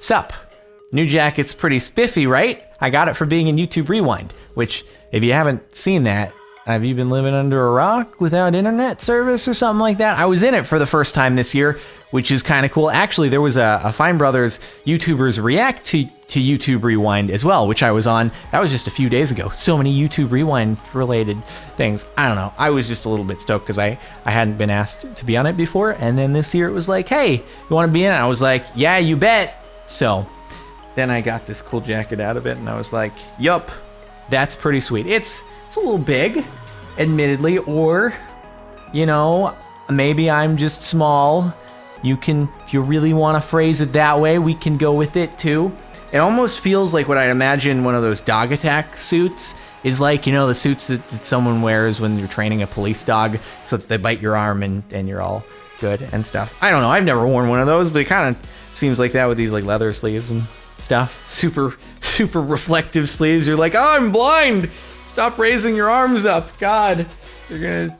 Sup? New jacket's pretty spiffy, right? I got it for being in YouTube Rewind, which, if you haven't seen that, have you been living under a rock without internet service or something like that? I was in it for the first time this year, which is kind of cool. Actually, there was a Fine Brothers YouTubers react to YouTube Rewind as well, which I was on. That was just a few days ago. So many YouTube Rewind related things. I don't know. I was just a little bit stoked because I hadn't been asked to be on it before. And then this year it was like, hey, you want to be in it? I was like, yeah, you bet. So then I got this cool jacket out of it and I was like, yup, that's pretty sweet. It's a little big, admittedly, or, you know, maybe I'm just small. You can, if you really want to phrase it that way, we can go with it too. It almost feels like what I'd imagine one of those dog attack suits is like, you know, the suits that someone wears when you're training a police dog so that they bite your arm and you're all good and stuff. I don't know, I've never worn one of those, but it kind of seems like that with these like leather sleeves and stuff. Super reflective sleeves. You're like, oh, I'm blind. Stop raising your arms up. God, you're gonna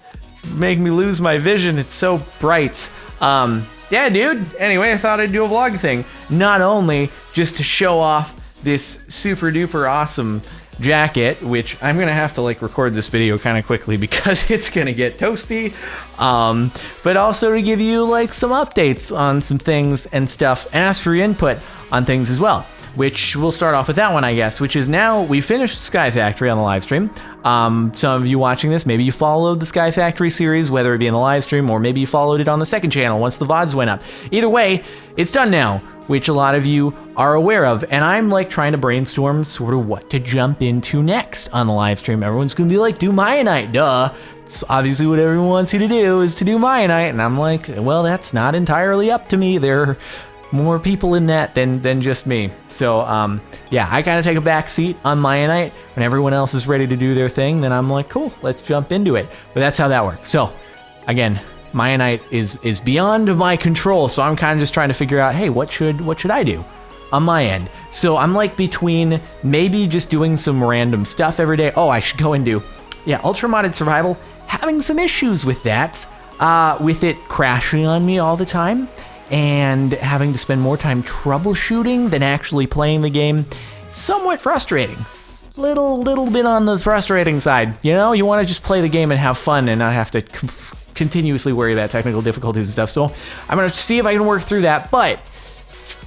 make me lose my vision. It's so bright. Yeah, dude. Anyway, I thought I'd do a vlog thing. Not only just to show off this super duper awesome jacket, which I'm gonna have to like record this video kind of quickly because it's gonna get toasty, but also to give you like some updates on some things and stuff and ask for your input on things as well. Which we'll start off with that one, I guess, which is now we finished Sky Factory on the live stream. Some of you watching this, maybe you followed the Sky Factory series, whether it be in the live stream or maybe you followed it on the second channel once the VODs went up. Either way, it's done now, which a lot of you are aware of. And I'm like trying to brainstorm sort of what to jump into next on the live stream. Everyone's gonna be like, do Maya Night, duh. It's obviously what everyone wants you to do is to do Maya Night. And I'm like, well, that's not entirely up to me. There more people in that than just me. So yeah, I kind of take a back seat on Maya Night when everyone else is ready to do their thing. Then I'm like, cool, let's jump into it. But that's how that works. So again, Maya Night is beyond my control. So I'm kind of just trying to figure out, hey, what should I do on my end? So I'm like between maybe just doing some random stuff every day. Oh, I should go and do, yeah, Ultra Modded Survival. Having some issues with that, with it crashing on me all the time. And having to spend more time troubleshooting than actually playing the game, somewhat frustrating. Little bit on the frustrating side. You know, you want to just play the game and have fun and not have to continuously worry about technical difficulties and stuff. So I'm going to see if I can work through that, but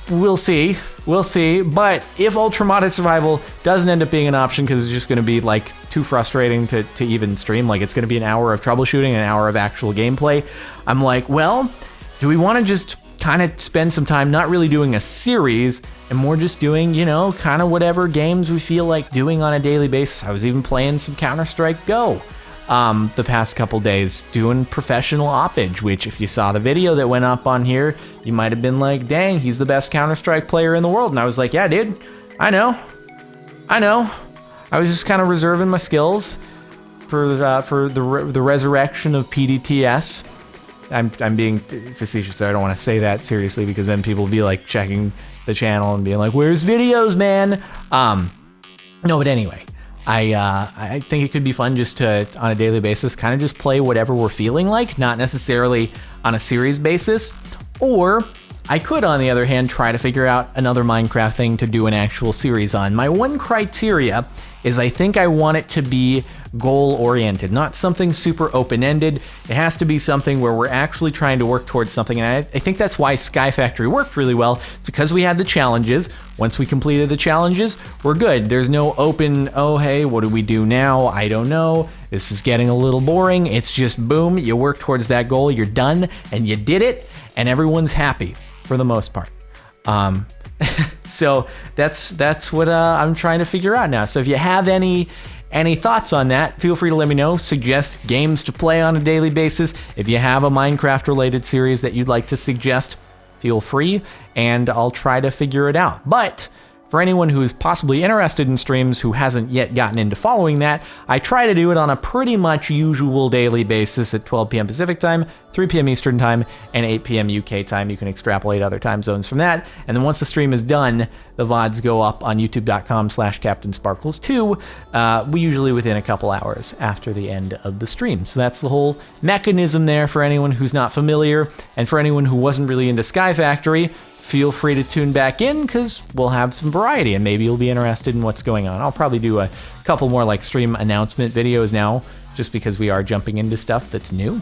we'll see. We'll see. But if Ultra Modded Survival doesn't end up being an option because it's just going to be like too frustrating to even stream, like it's going to be an hour of troubleshooting, an hour of actual gameplay, I'm like, well, do we want to just kind of spend some time not really doing a series and more just doing, you know, kind of whatever games we feel like doing on a daily basis. I was even playing some Counter-Strike Go the past couple days, doing professional oppage, which if you saw the video that went up on here, you might have been like, dang, he's the best Counter-Strike player in the world. And I was like, yeah, dude, I know. I was just kind of reserving my skills for the resurrection of PDTS. I'm being facetious. I don't want to say that seriously because then people will be like checking the channel and being like, "Where's videos, man?" No, but anyway, I think it could be fun just to on a daily basis kind of just play whatever we're feeling like, not necessarily on a series basis. Or I could, on the other hand, try to figure out another Minecraft thing to do an actual series on. My one criteria is I think I want it to be goal-oriented, not something super open-ended. It has to be something where we're actually trying to work towards something, and I think that's why Sky Factory worked really well, because we had the challenges. Once we completed the challenges, we're good. There's no open, oh, hey, what do we do now? I don't know. This is getting a little boring. It's just boom, you work towards that goal, you're done, and you did it, and everyone's happy for the most part. So that's what I'm trying to figure out now. So if you have any thoughts on that, feel free to let me know. Suggest games to play on a daily basis. If you have a Minecraft related series that you'd like to suggest, feel free and I'll try to figure it out. But for anyone who's possibly interested in streams who hasn't yet gotten into following that, I try to do it on a pretty much usual daily basis at 12 p.m. Pacific time, 3 p.m. Eastern time, and 8 p.m. UK time. You can extrapolate other time zones from that. And then once the stream is done, the VODs go up on youtube.com/CaptainSparklez 2, usually within a couple hours after the end of the stream. So that's the whole mechanism there for anyone who's not familiar. And for anyone who wasn't really into Sky Factory, feel free to tune back in because we'll have some variety and maybe you'll be interested in what's going on. I'll probably do a couple more like stream announcement videos now just because we are jumping into stuff that's new.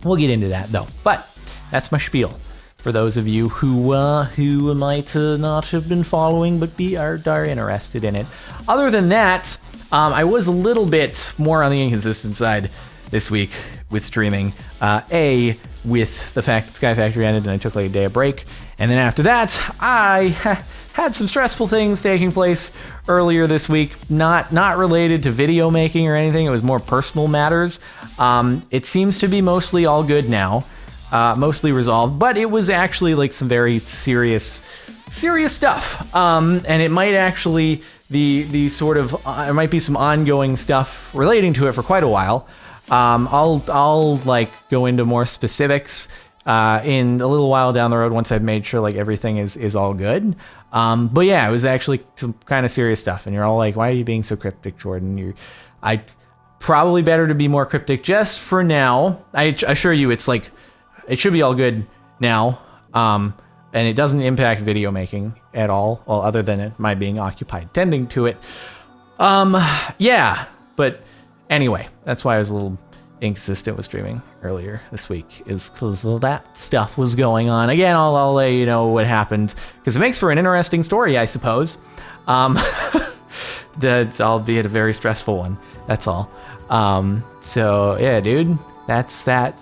We'll get into that though. But that's my spiel for those of you who might not have been following but are interested in it. Other than that, I was a little bit more on the inconsistent side this week with streaming. With the fact that Sky Factory ended and I took like a day of break. And then after that, I had some stressful things taking place earlier this week, not related to video making or anything. It was more personal matters. It seems to be mostly all good now, mostly resolved, but it was actually like some very serious stuff. And it might actually, the sort of, there might be some ongoing stuff relating to it for quite a while. I'll like go into more specifics in a little while down the road once I've made sure like everything is all good. But yeah, it was actually some kind of serious stuff, and you're all like, "Why are you being so cryptic, Jordan?" I probably better to be more cryptic just for now. I assure you, it's like it should be all good now, and it doesn't impact video making at all. Well, other than my being occupied tending to it. Yeah, but. Anyway, that's why I was a little inconsistent with streaming earlier this week, is because that stuff was going on. Again, I'll let you know what happened, because it makes for an interesting story, I suppose. That's albeit a very stressful one, that's all. So, yeah, dude, that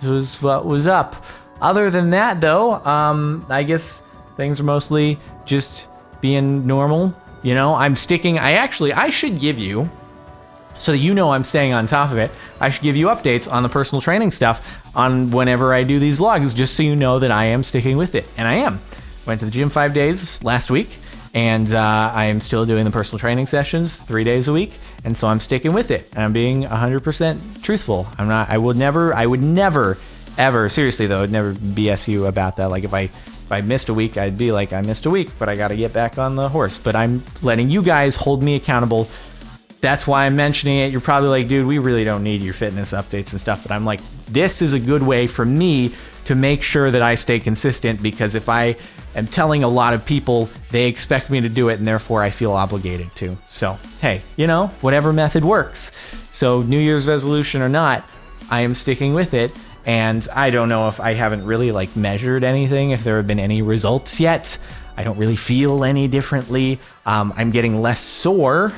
was what was up. Other than that, though, I guess things are mostly just being normal. You know, I should give you... So that you know I'm staying on top of it, I should give you updates on the personal training stuff on whenever I do these vlogs, just so you know that I am sticking with it. And I am. Went to the gym 5 days last week, and I am still doing the personal training sessions 3 days a week, and so I'm sticking with it. And I'm being 100% truthful. I would never, ever, seriously though, I'd never BS you about that. Like if I missed a week, I'd be like, I missed a week, but I got to get back on the horse. But I'm letting you guys hold me accountable. That's why I'm mentioning it. You're probably like, dude, we really don't need your fitness updates and stuff. But I'm like, this is a good way for me to make sure that I stay consistent, because if I am telling a lot of people, they expect me to do it, and therefore I feel obligated to. So, hey, you know, whatever method works. So New Year's resolution or not, I am sticking with it. And I don't know if I haven't really like measured anything, if there have been any results yet. I don't really feel any differently. I'm getting less sore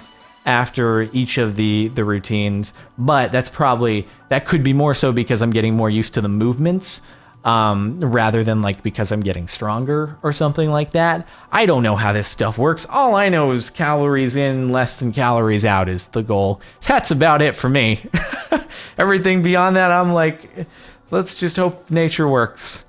after each of the routines, but that could be more so because I'm getting more used to the movements, rather than like because I'm getting stronger or something like that. I don't know how this stuff works. All I know is calories in, less than calories out is the goal. That's about it for me. Everything beyond that, I'm like, let's just hope nature works.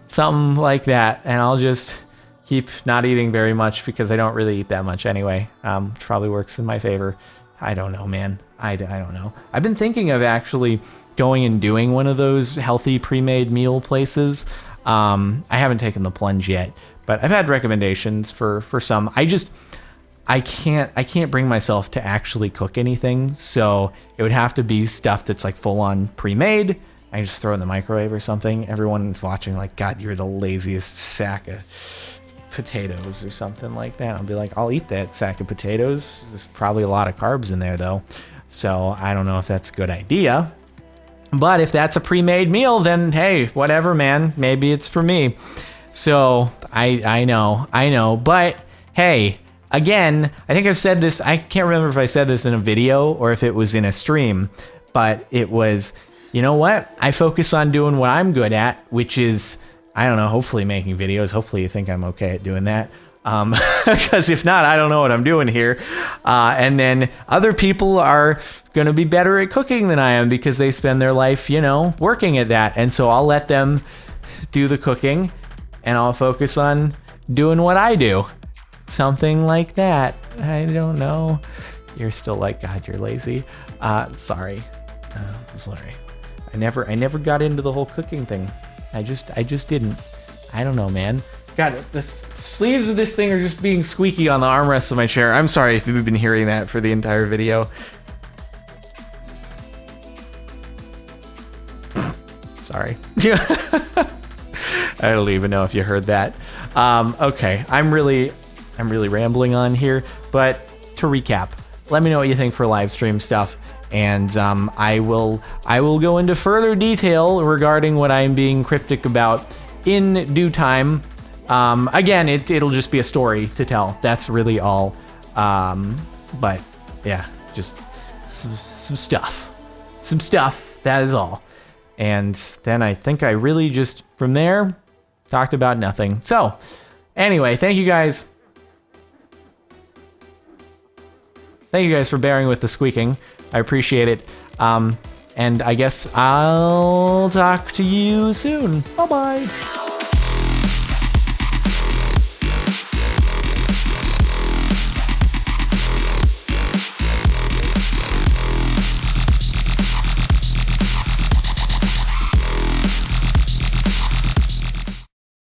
Something like that, and I'll just keep not eating very much because I don't really eat that much anyway. Which probably works in my favor. I don't know, man. I don't know. I've been thinking of actually going and doing one of those healthy pre-made meal places. I haven't taken the plunge yet, but I've had recommendations for some. I can't bring myself to actually cook anything, so it would have to be stuff that's like full on pre-made. I just throw it in the microwave or something. Everyone's watching like, God, you're the laziest sack of potatoes or something like that. I'll be like, I'll eat that sack of potatoes. There's probably a lot of carbs in there though, so I don't know if that's a good idea. But if that's a pre-made meal, then hey, whatever, man. Maybe it's for me. So I know. But hey, again, I think I've said this. I can't remember if I said this in a video or if it was in a stream, but it was, you know what? I focus on doing what I'm good at, which is, I don't know, hopefully making videos. Hopefully you think I'm okay at doing that. Because if not, I don't know what I'm doing here. And then other people are going to be better at cooking than I am because they spend their life, you know, working at that. And so I'll let them do the cooking and I'll focus on doing what I do. Something like that. I don't know. You're still like, God, you're lazy. Sorry. Sorry. I never got into the whole cooking thing. I just didn't. I don't know, man. God, the sleeves of this thing are just being squeaky on the armrests of my chair. I'm sorry if you've been hearing that for the entire video. Sorry. I don't even know if you heard that. Okay, I'm really rambling on here, but to recap, let me know what you think for live stream stuff, and I will go into further detail regarding what I'm being cryptic about in due time. Again, it'll just be a story to tell. That's really all. But yeah, just some stuff. That is all. And then I think I really just from there talked about nothing. So anyway, thank you guys. Thank you guys for bearing with the squeaking. I appreciate it. And I guess I'll talk to you soon. Bye-bye.